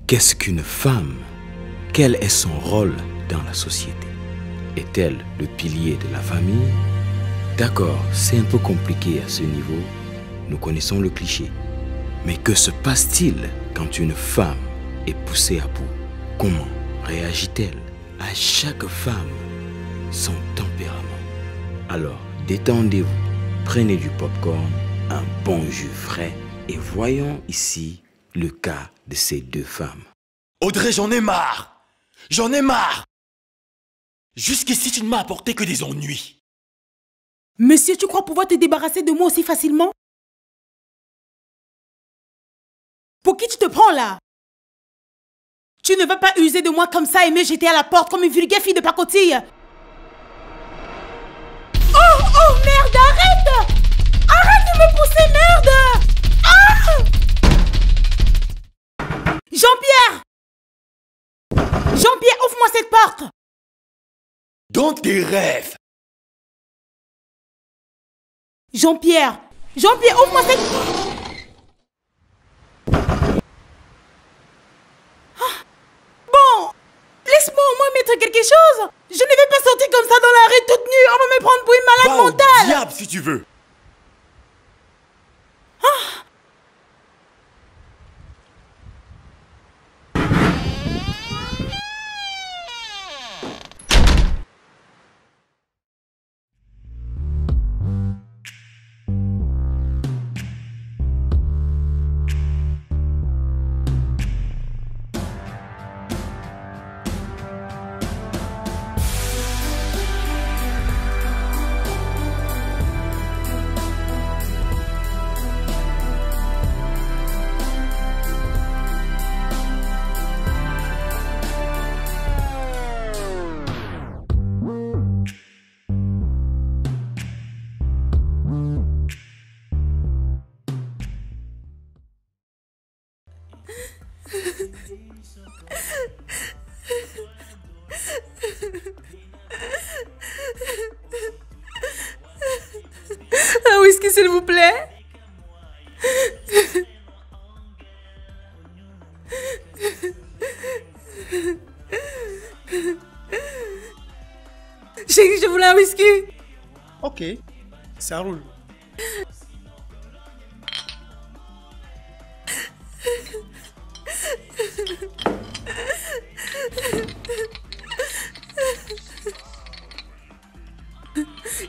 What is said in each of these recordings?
Qu'est-ce qu'une femme? Quel est son rôle dans la société? Est-elle le pilier de la famille? D'accord, c'est un peu compliqué à ce niveau. Nous connaissons le cliché. Mais que se passe-t-il quand une femme est poussée à bout? Comment réagit-elle? À chaque femme, son tempérament. Alors, détendez-vous, prenez du popcorn, un bon jus frais et voyons ici le cas de ces deux femmes. Audrey, j'en ai marre! J'en ai marre! Jusqu'ici, tu ne m'as apporté que des ennuis. Monsieur, tu crois pouvoir te débarrasser de moi aussi facilement? Pour qui tu te prends là? Tu ne vas pas user de moi comme ça et me jeter à la porte comme une vulgaire fille de pacotille. Oh merde, arrête! Arrête de me pousser, merde! Ah! Jean-Pierre! Jean-Pierre, ouvre-moi cette porte! Dans tes rêves! Jean-Pierre! Jean-Pierre, ouvre-moi cette... Bon, laisse-moi au moins mettre quelque chose. Je ne vais pas sortir comme ça dans la rue toute nue. On va me prendre pour une malade Va au mentale. diable si tu veux. Un whisky, s'il vous plaît. Chérie, je voulais un whisky. Ok, ça roule.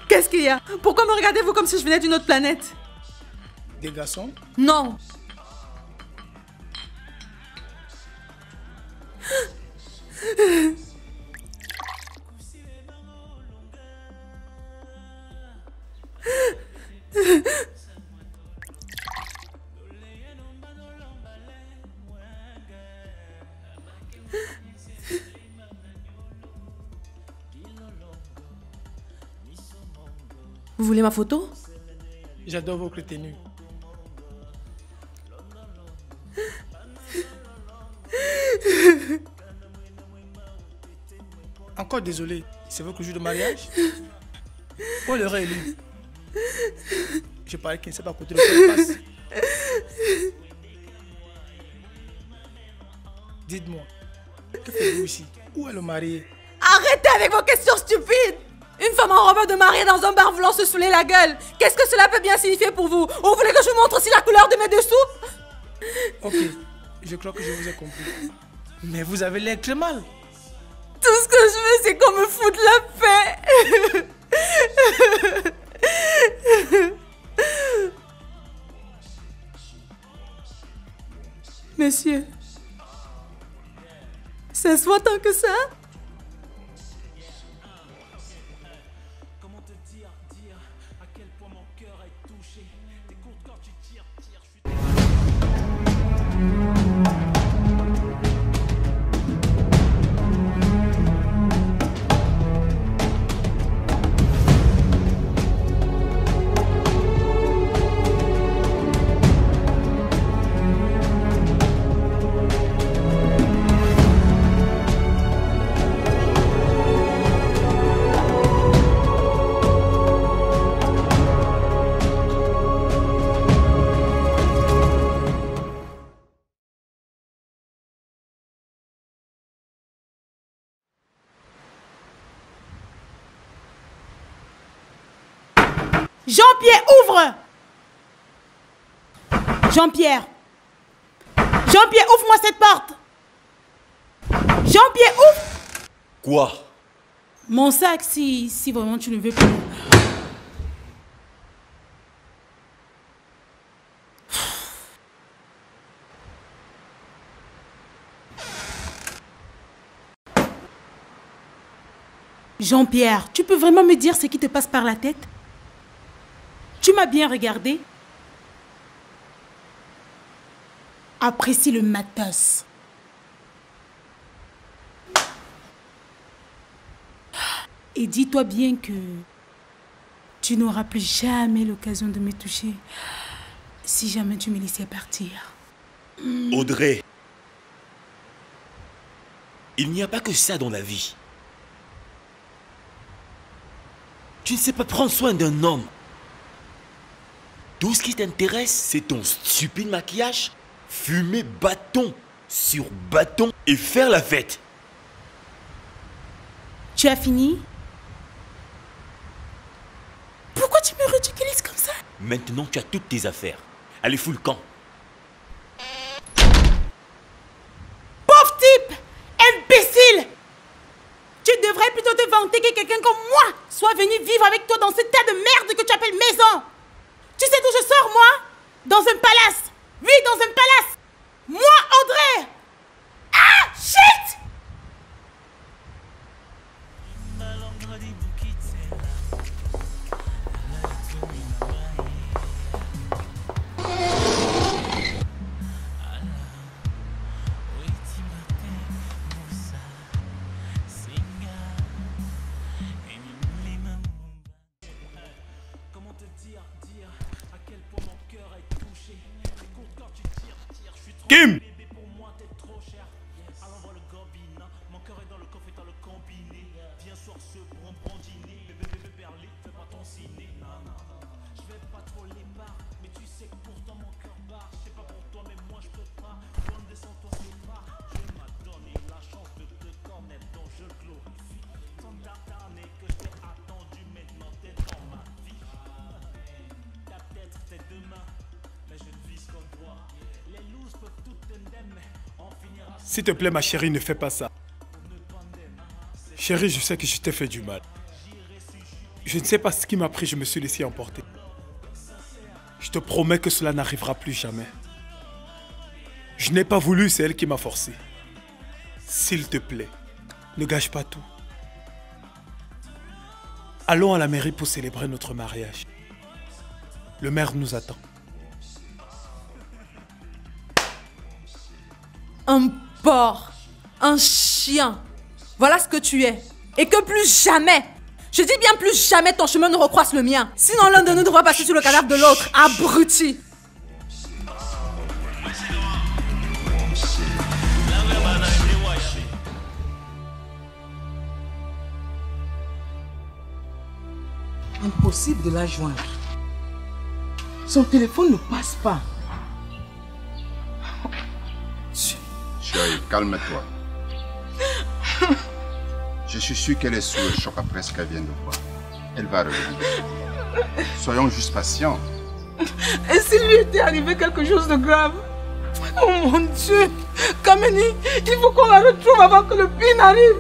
Qu'est-ce qu'il y a? Pourquoi me regardez-vous comme si je venais d'une autre planète? Des garçons? Non. Vous voulez ma photo? J'adore vos tenues. Encore désolé, c'est votre jour de mariage? Où est le réélu? Je parie qu'il ne sait pas côté de quoi il passe. Dites-moi, que faites-vous ici? Où est le marié? Arrêtez avec vos questions stupides! Une femme en robe de mariée dans un bar voulant se saouler la gueule. Qu'est-ce que cela peut bien signifier pour vous? Vous voulez que je vous montre aussi la couleur de mes dessous? Ok, je crois que je vous ai compris. Mais vous avez l'air très mal. Tout ce que je veux, c'est qu'on me foute la paix. Monsieur, ça se voit tant que ça? Jean-Pierre, ouvre! Jean-Pierre! Jean-Pierre, ouvre-moi cette porte! Jean-Pierre, ouvre! Quoi? Mon sac, si vraiment tu ne veux plus. Jean-Pierre, tu peux vraiment me dire ce qui te passe par la tête? Tu m'as bien regardé? Apprécie le matos. Et dis-toi bien que tu n'auras plus jamais l'occasion de me toucher si jamais tu me laissais partir. Audrey, il n'y a pas que ça dans la vie. Tu ne sais pas prendre soin d'un homme. Tout ce qui t'intéresse, c'est ton stupide maquillage, fumer bâton sur bâton et faire la fête. Tu as fini? Pourquoi tu me ridiculises comme ça? Maintenant, tu as toutes tes affaires. Allez, fous le camp. Pauvre type! Imbécile! Tu devrais plutôt te vanter que quelqu'un comme moi soit venu vivre avec toi dans ce tas de merde que tu appelles maison. Tu sais d'où je sors, moi? Dans un palace. Oui, dans un palace. Moi, Audrey. Ah, shit! Kim! S'il te plaît, ma chérie, ne fais pas ça. Chérie, je sais que je t'ai fait du mal. Je ne sais pas ce qui m'a pris, je me suis laissé emporter. Je te promets que cela n'arrivera plus jamais. Je n'ai pas voulu, c'est elle qui m'a forcé. S'il te plaît, ne gâche pas tout. Allons à la mairie pour célébrer notre mariage. Le maire nous attend. Un porc, un chien. Voilà ce que tu es. Et que plus jamais, je dis bien plus jamais ton chemin ne recroise le mien. Sinon l'un de nous devra passer sur le cadavre de l'autre. Abruti. Impossible de la joindre. Son téléphone ne passe pas. Chérie, calme-toi. Je suis sûr qu'elle est sous le choc après ce qu'elle vient de voir. Elle va revenir. Soyons juste patients. Et s'il lui était arrivé quelque chose de grave? Oh mon Dieu! Kameni, il faut qu'on la retrouve avant que le pire n'arrive.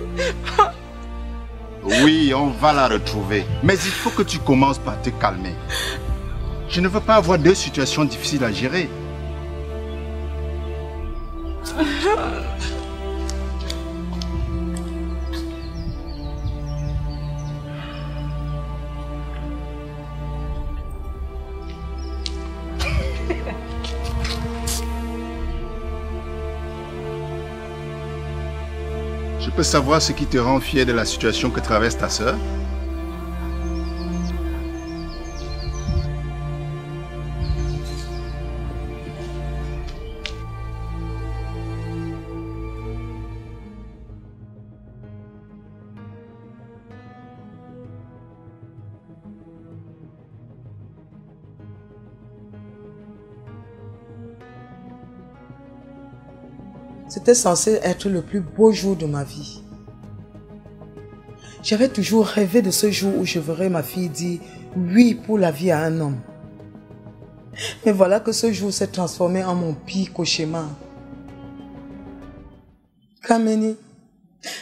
Oui, on va la retrouver. Mais il faut que tu commences par te calmer. Je ne veux pas avoir deux situations difficiles à gérer. Je peux savoir ce qui te rend fier de la situation que traverse ta sœur? C'était censé être le plus beau jour de ma vie. J'avais toujours rêvé de ce jour où je verrais ma fille dire oui pour la vie à un homme. Mais voilà que ce jour s'est transformé en mon pire cauchemar. Kameni,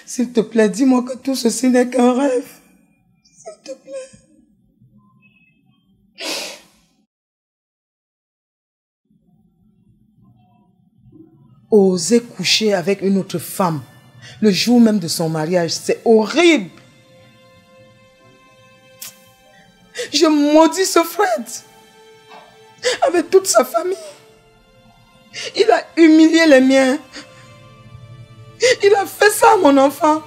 s'il te plaît, dis-moi que tout ceci n'est qu'un rêve. S'il te plaît. Oser coucher avec une autre femme le jour même de son mariage, c'est horrible. Je maudis ce Fred avec toute sa famille. Il a humilié les miens. Il a fait ça à mon enfant.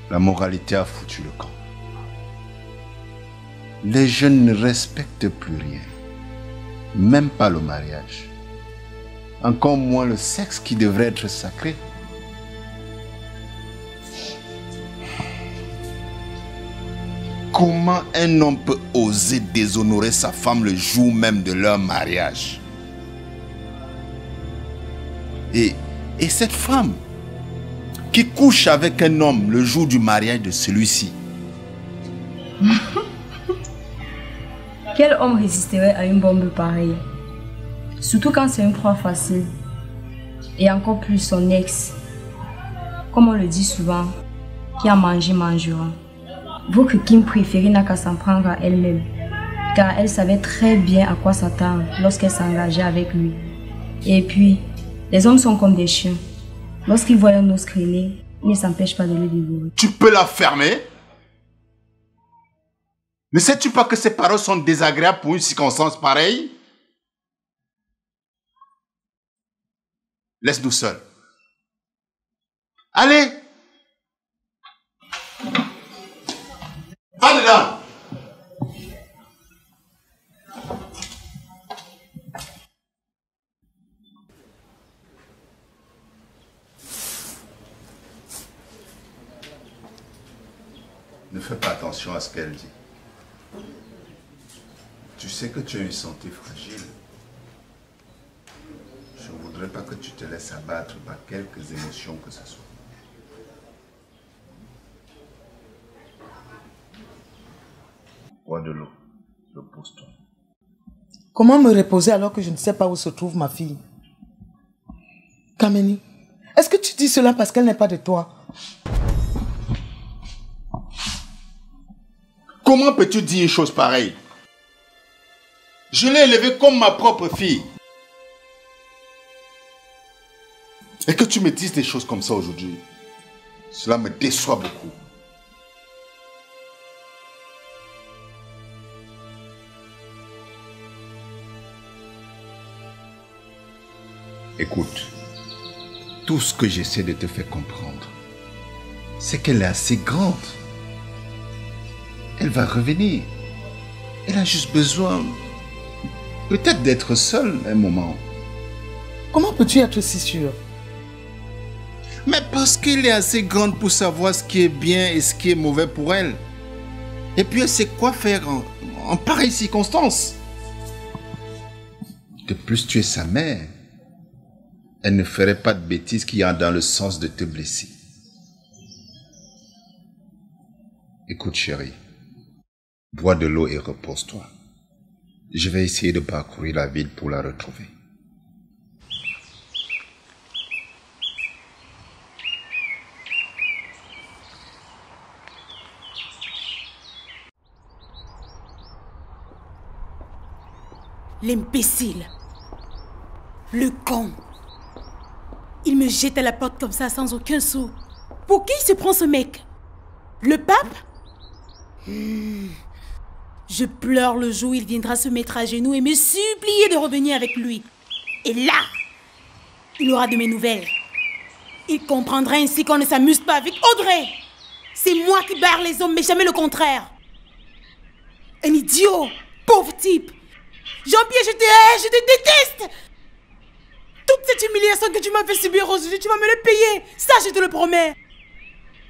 La moralité a foutu le camp. Les jeunes ne respectent plus rien. Même pas le mariage. Encore moins le sexe qui devrait être sacré. Comment un homme peut oser déshonorer sa femme le jour même de leur mariage? Et cette femme qui couche avec un homme le jour du mariage de celui-ci. Quel homme résisterait à une bombe pareille? Surtout quand c'est une proie facile. Et encore plus son ex. Comme on le dit souvent, qui a mangé mangera. Votre Kim préférée n'a qu'à s'en prendre à elle-même. Car elle savait très bien à quoi s'attendre lorsqu'elle s'engageait avec lui. Et puis, les hommes sont comme des chiens. Lorsqu'ils voient un os traîner, ils ne s'empêchent pas de le dévorer. Tu peux la fermer? Ne sais-tu pas que ces paroles sont désagréables pour une circonstance pareille? Laisse-nous seuls. Allez! Va dedans! Ne fais pas attention à ce qu'elle dit. Tu sais que tu as une santé fragile. Je ne voudrais pas que tu te laisses abattre par quelques émotions que ce soit. Bois de l'eau. Repose-toi. Comment me reposer alors que je ne sais pas où se trouve ma fille? Kameni, est-ce que tu dis cela parce qu'elle n'est pas de toi? Comment peux-tu dire une chose pareille? Je l'ai élevée comme ma propre fille. Et que tu me dises des choses comme ça aujourd'hui, cela me déçoit beaucoup. Écoute, tout ce que j'essaie de te faire comprendre, c'est qu'elle est assez grande. Elle va revenir. Elle a juste besoin, peut-être d'être seule un moment. Comment peux-tu être si sûr? Mais parce qu'elle est assez grande pour savoir ce qui est bien et ce qui est mauvais pour elle. Et puis elle sait quoi faire en pareille circonstance. De plus, tu es sa mère. Elle ne ferait pas de bêtises qui ont dans le sens de te blesser. Écoute, chérie. Bois de l'eau et repose-toi. Je vais essayer de parcourir la ville pour la retrouver. L'imbécile. Le con. Il me jette à la porte comme ça sans aucun sou. Pour qui il se prend ce mec? Le pape? Je pleure le jour où il viendra se mettre à genoux et me supplier de revenir avec lui. Et là, il aura de mes nouvelles. Il comprendra ainsi qu'on ne s'amuse pas avec Audrey. C'est moi qui barre les hommes, mais jamais le contraire. Un idiot, pauvre type. Jean-Pierre, je te hais, je te déteste. Toute cette humiliation que tu m'as fait subir aujourd'hui, tu vas me le payer. Ça, je te le promets.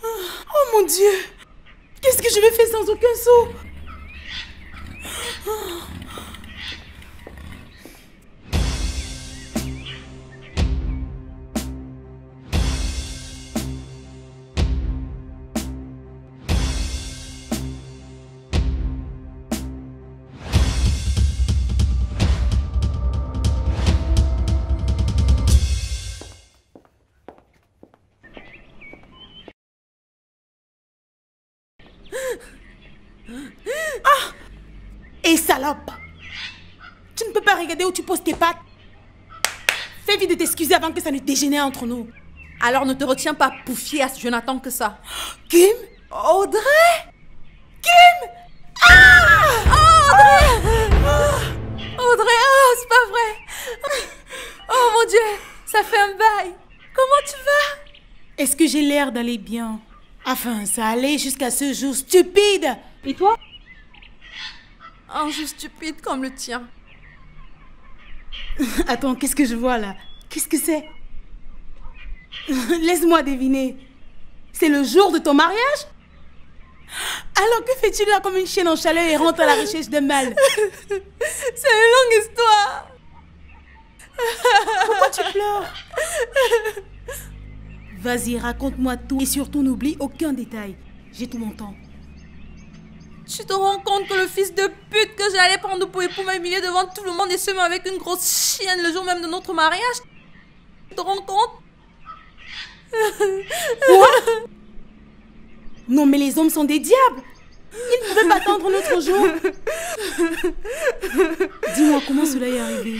Oh mon Dieu! Qu'est-ce que je vais faire sans aucun sou? Et salope! Tu ne peux pas regarder où tu poses tes pattes. Fais vite de t'excuser avant que ça ne dégénère entre nous. Alors ne te retiens pas pouffier, je n'attends que ça. Kim? Audrey? Kim! Audrey, oh, c'est pas vrai. Oh mon Dieu, ça fait un bail. Comment tu vas? Est-ce que j'ai l'air d'aller bien? Enfin, ça allait jusqu'à ce jour stupide. Et toi? Un jour stupide comme le tien. Attends, qu'est-ce que je vois là? Qu'est-ce que c'est? Laisse-moi deviner. C'est le jour de ton mariage? Alors que fais-tu là comme une chienne en chaleur errante à la recherche de mal? C'est une longue histoire. Pourquoi tu pleures? Vas-y, raconte-moi tout et surtout n'oublie aucun détail. J'ai tout mon temps. Tu te rends compte que le fils de pute que j'allais prendre pour époux m'a humilié devant tout le monde et se met avec une grosse chienne le jour même de notre mariage? Tu te rends compte? Quoi? Non mais les hommes sont des diables. Ils ne pouvaient pas attendre notre jour. Dis-moi comment cela est arrivé.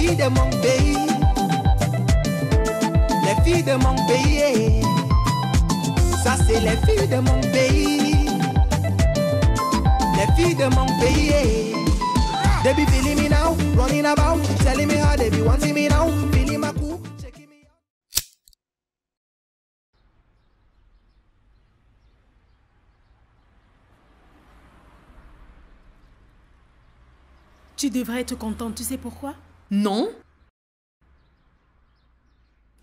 De mon pays, les filles de mon pays, ça c'est les filles de mon pays, les filles de mon pays. They be feeling me now, running about, telling me how they be wanting me now, feeling my cool, checking me out. Tu devrais être contente, tu sais pourquoi? Non.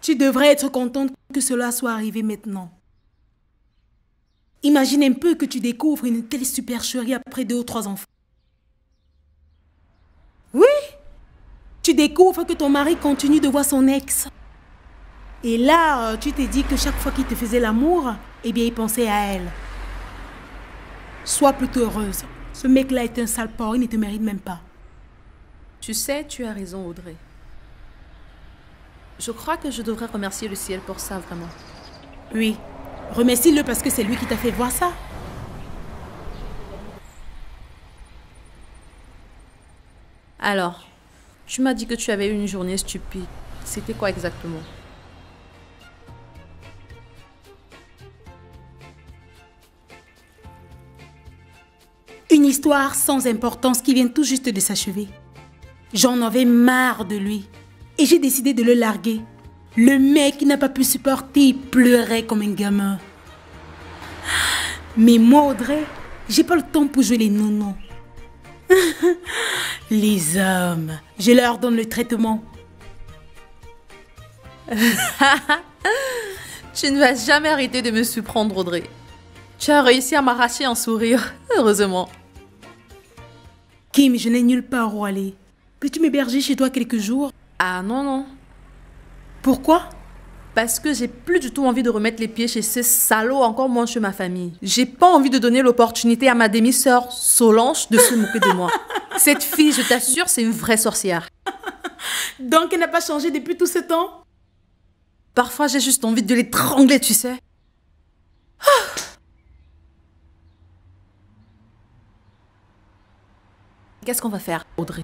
Tu devrais être contente que cela soit arrivé maintenant. Imagine un peu que tu découvres une telle supercherie après 2 ou 3 enfants. Oui, tu découvres que ton mari continue de voir son ex. Et là, tu te dis que chaque fois qu'il te faisait l'amour, eh bien, il pensait à elle. Sois plutôt heureuse. Ce mec-là est un sale porc, il ne te mérite même pas. Tu sais, tu as raison, Audrey. Je crois que je devrais remercier le ciel pour ça, vraiment. Oui, remercie-le parce que c'est lui qui t'a fait voir ça. Alors, tu m'as dit que tu avais eu une journée stupide. C'était quoi exactement? Une histoire sans importance qui vient tout juste de s'achever. J'en avais marre de lui. Et j'ai décidé de le larguer. Le mec qui n'a pas pu supporter, il pleurait comme un gamin. Mais moi, Audrey, j'ai pas le temps pour jouer les nonos. Les hommes, je leur donne le traitement. Tu ne vas jamais arrêter de me surprendre, Audrey. Tu as réussi à m'arracher un sourire, heureusement. Kim, je n'ai nulle part où aller. Peux-tu m'héberger chez toi quelques jours? Ah non, non. Pourquoi? Parce que j'ai plus du tout envie de remettre les pieds chez ces salauds, encore moins chez ma famille. J'ai pas envie de donner l'opportunité à ma demi-sœur Solange de se moquer de moi. Cette fille, je t'assure, c'est une vraie sorcière. Donc elle n'a pas changé depuis tout ce temps? Parfois, j'ai juste envie de l'étrangler, tu sais. Qu'est-ce qu'on va faire, Audrey?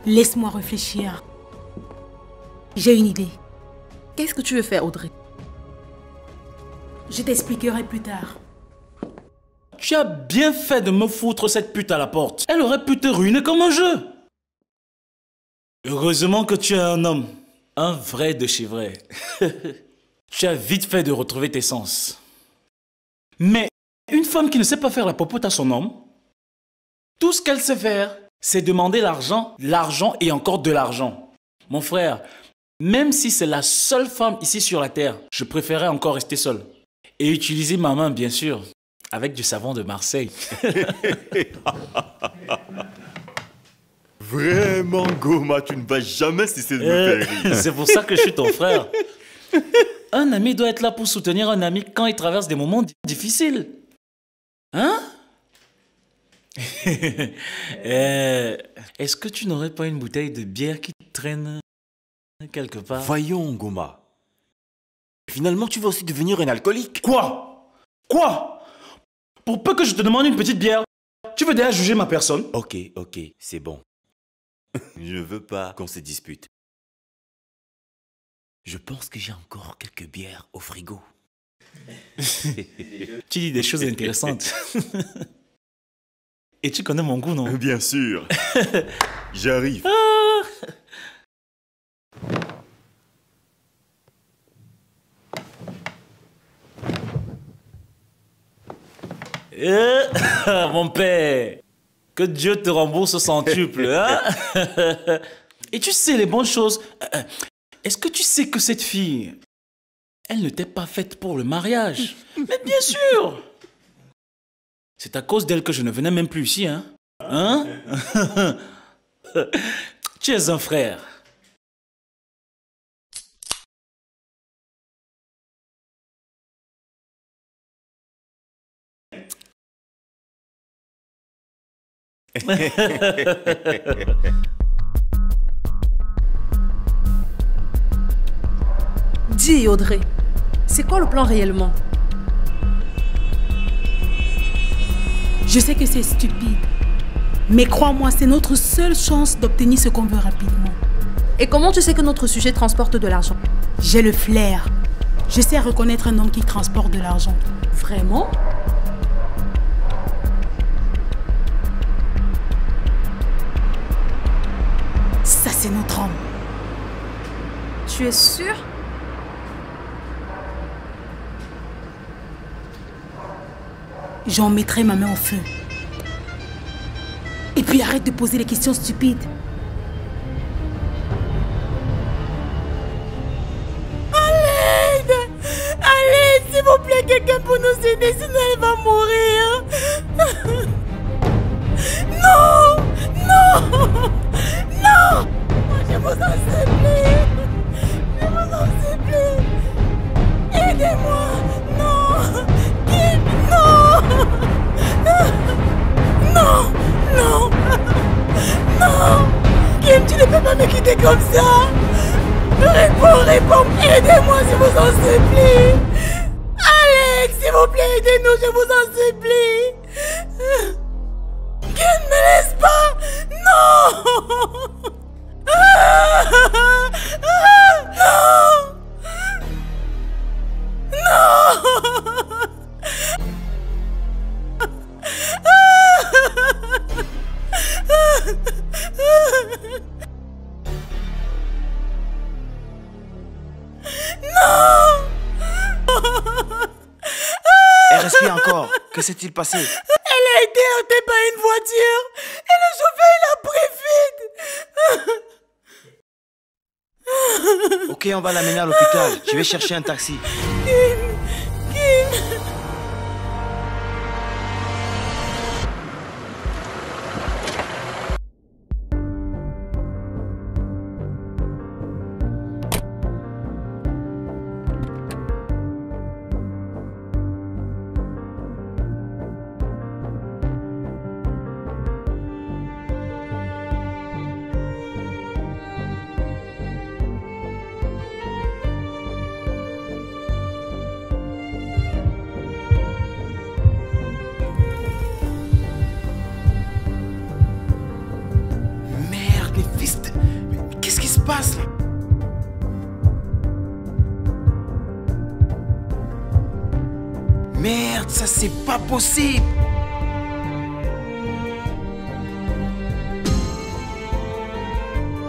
Laisse-moi réfléchir. J'ai une idée. Qu'est-ce que tu veux faire, Audrey? Je t'expliquerai plus tard. Tu as bien fait de me foutre cette pute à la porte. Elle aurait pu te ruiner comme un jeu. Heureusement que tu es un homme. Un vrai de chez vrai. Tu as vite fait de retrouver tes sens. Mais une femme qui ne sait pas faire la popote à son homme, tout ce qu'elle sait faire, c'est demander l'argent, l'argent et encore de l'argent. Mon frère, même si c'est la seule femme ici sur la terre, je préférais encore rester seul. Et utiliser ma main, bien sûr, avec du savon de Marseille. Vraiment, Goma, tu ne vas jamais cesser de me faire rire. C'est pour ça que je suis ton frère. Un ami doit être là pour soutenir un ami quand il traverse des moments difficiles. Hein? Est-ce que tu n'aurais pas une bouteille de bière qui traîne quelque part? Voyons, Goma. Finalement, tu vas aussi devenir un alcoolique. Quoi? Quoi? Pour peu que je te demande une petite bière, tu veux déjà juger ma personne? Ok, c'est bon. Je ne veux pas qu'on se dispute. Je pense que j'ai encore quelques bières au frigo. Tu dis des choses intéressantes. Et tu connais mon goût, non? Bien sûr. J'arrive. Mon père, que Dieu te rembourse au centuple. Hein? Et tu sais les bonnes choses. Est-ce que tu sais que cette fille, elle ne t'est pas faite pour le mariage? Mais bien sûr. C'est à cause d'elle que je ne venais même plus ici, hein? Hein? Tu es un frère. Dis, Audrey, c'est quoi le plan réellement? Je sais que c'est stupide, mais crois-moi, c'est notre seule chance d'obtenir ce qu'on veut rapidement. Et comment tu sais que notre sujet transporte de l'argent? J'ai le flair. Je sais reconnaître un homme qui transporte de l'argent. Vraiment? Ça, c'est notre homme. Tu es sûr? J'en mettrai ma main au feu. Et puis arrête de poser des questions stupides. Allez, s'il vous plaît, quelqu'un pour nous aider, sinon elle va mourir. Non, non, non. Je vous en supplie. Je vous en supplie. Aidez-moi. Non. Kim, non. Non, non. Non. Kim, tu ne peux pas me quitter comme ça. Réponds, aidez-moi, je vous en supplie. Alex, s'il vous plaît, aidez-nous, je vous en supplie. Kim, ne me laisse pas. Non. Non. Elle respire encore. Que s'est-il passé? Elle a été heurtée par une voiture et le chauffeur l'a pris vite. Ok, on va l'amener à l'hôpital. Je vais chercher un taxi. Kim. passe là? Merde, ça c'est pas possible.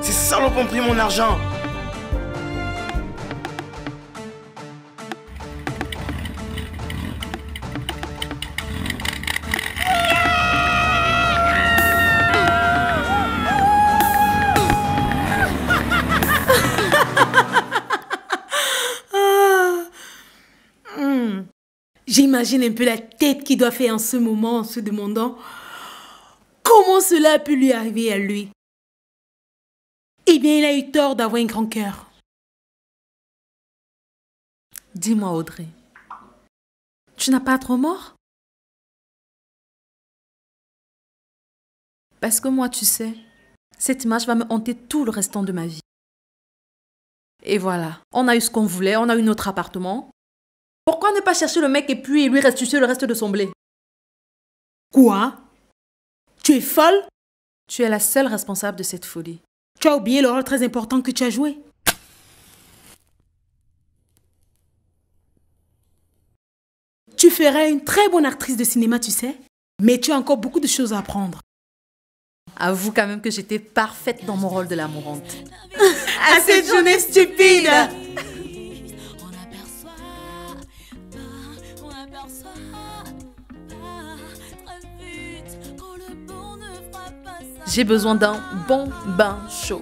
Ces salopes ont pris mon argent. J'imagine un peu la tête qu'il doit faire en ce moment en se demandant comment cela a pu lui arriver à lui. Eh bien, il a eu tort d'avoir un grand cœur. Dis-moi, Audrey, tu n'as pas trop mort? Parce que moi, tu sais, cette image va me hanter tout le restant de ma vie. Et voilà, on a eu ce qu'on voulait, on a eu notre appartement. Pourquoi ne pas chercher le mec et puis lui restituer le reste de son blé? Quoi? Tu es folle? Tu es la seule responsable de cette folie. Tu as oublié le rôle très important que tu as joué. Tu ferais une très bonne actrice de cinéma, tu sais. Mais tu as encore beaucoup de choses à apprendre. Avoue quand même que j'étais parfaite dans mon rôle de la mourante. À cette journée stupide! J'ai besoin d'un bon bain chaud.